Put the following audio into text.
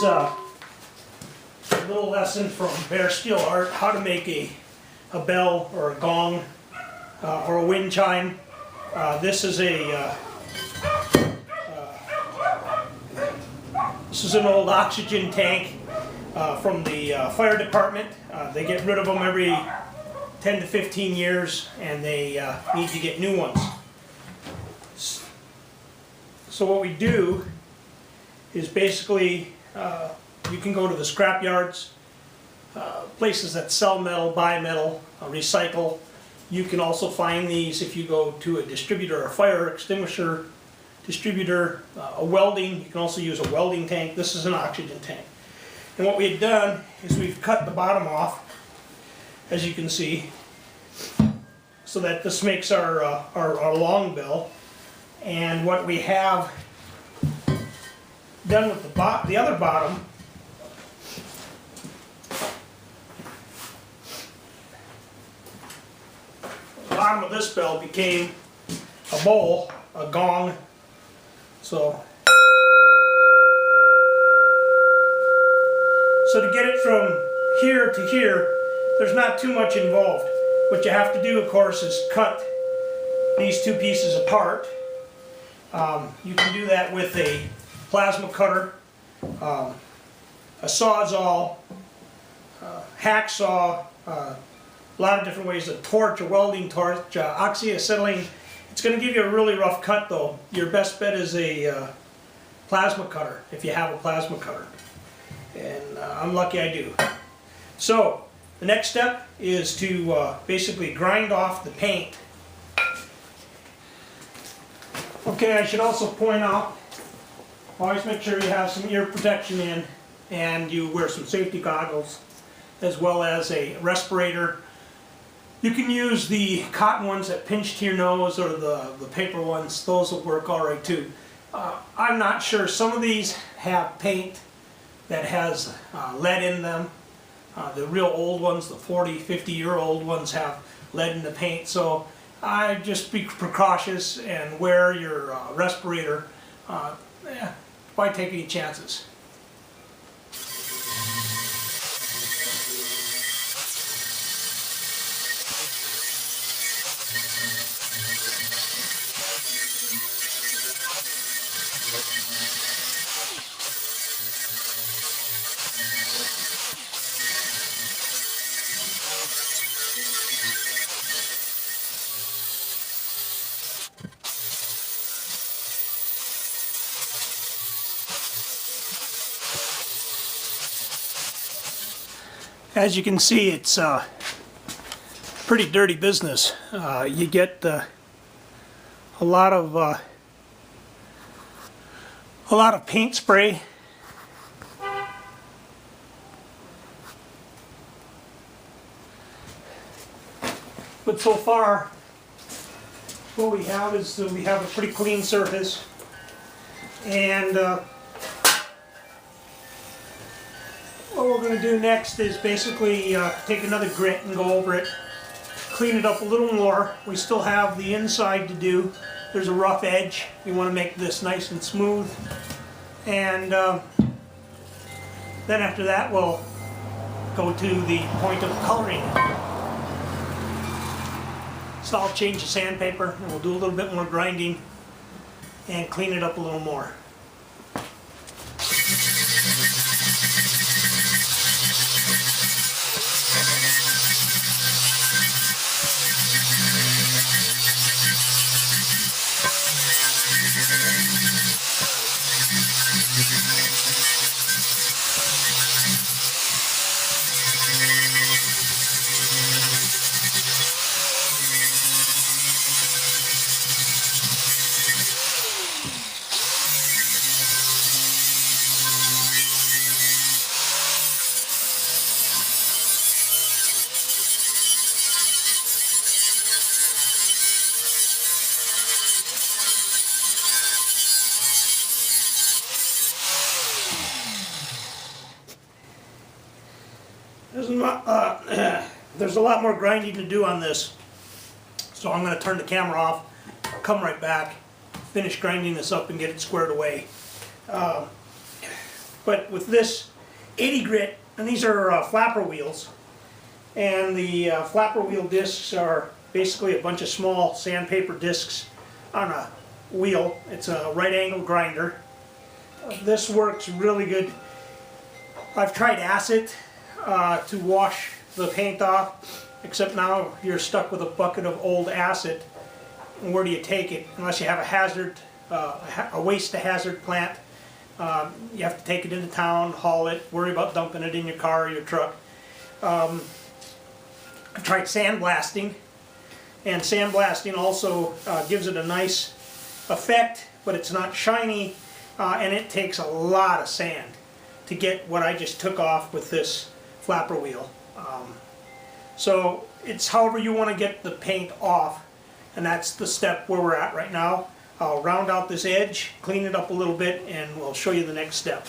a little lesson from Bare Steel Art, how to make a bell or a gong or a wind chime. This is an old oxygen tank from the fire department. They get rid of them every 10 to 15 years, and they need to get new ones. So what we do is basically, you can go to the scrap yards, places that sell metal, buy metal, recycle. You can also find these if you go to a distributor, a fire extinguisher distributor, a welding. You can also use a welding tank. This is an oxygen tank. And what we had done is we've cut the bottom off, as you can see, so that this makes our long bell. And what we have done with the other bottom, the bottom of this bell became a bowl, a gong. So to get it from here to here, there's not too much involved. What you have to do, of course, is cut these two pieces apart. You can do that with a plasma cutter, a sawzall, hacksaw, a lot of different ways, a torch, a welding torch, oxyacetylene. It's going to give you a really rough cut though. Your best bet is a plasma cutter, if you have a plasma cutter. And I'm lucky I do. So the next step is to basically grind off the paint. Okay, I should also point out, always make sure you have some ear protection in, and you wear some safety goggles, as well as a respirator. You can use the cotton ones that pinch to your nose, or the paper ones. Those will work alright too. I'm not sure. Some of these have paint that has lead in them. The real old ones, the 40, 50-year-old ones, have lead in the paint. So I just be precautious and wear your respirator. Why take any chances? As you can see, it's pretty dirty business. You get a lot of paint spray. But so far, what we have is we have a pretty clean surface, and what we're going to do next is basically take another grit and go over it, clean it up a little more. We still have the inside to do. There's a rough edge. We want to make this nice and smooth. And then after that we'll go to the point of coloring. So I'll change the sandpaper and we'll do a little bit more grinding and clean it up a little more. There's a lot more grinding to do on this, so I'm going to turn the camera off, come right back, finish grinding this up and get it squared away. But with this 80 grit, and these are flapper wheels, and the flapper wheel discs are basically a bunch of small sandpaper discs on a wheel. It's a right angle grinder. This works really good. I've tried acid to wash the paint off, except now you're stuck with a bucket of old acid. And where do you take it? Unless you have a hazard, a waste to hazard plant. You have to take it into town, haul it, worry about dumping it in your car or your truck. I've tried sandblasting, and sandblasting also gives it a nice effect, but it's not shiny, and it takes a lot of sand to get what I just took off with this flapper wheel. So it's however you want to get the paint off, and that's the step where we're at right now. I'll round out this edge, clean it up a little bit, and we'll show you the next step.